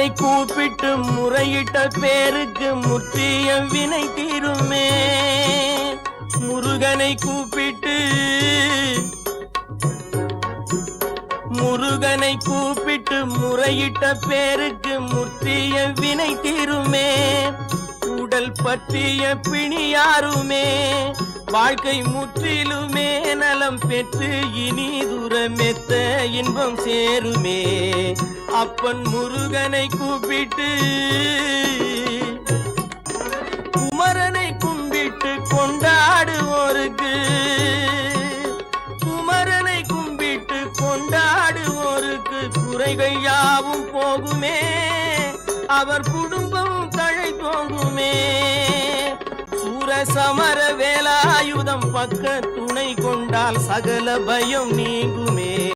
முருகனை கூப்பிட்டு முறையிட்ட பேருக்கு முற்றிய வினை தீருமே. முருகனை கூப்பிட்டு முறையிட்ட பேருக்கு முற்றிய வினை தீருமே. உடல் பற்றிய பிணியாருமே வாழ்க்கை முற்றிலுமே நலம் பெற்று இனி தூரமெத்த இன்பம் சேருமே. அப்பன் முருகனை கூப்பிட்டு குமரனை கும்பிட்டு கொண்டாடுவோருக்கு குறைகள் யாவும் போகுமே. அவர் குடும்பம் தழை தோங்குமே. சூரசமர வேலாயுதம் பக்க துணை கொண்டால் சகல பயம் நீங்குமே.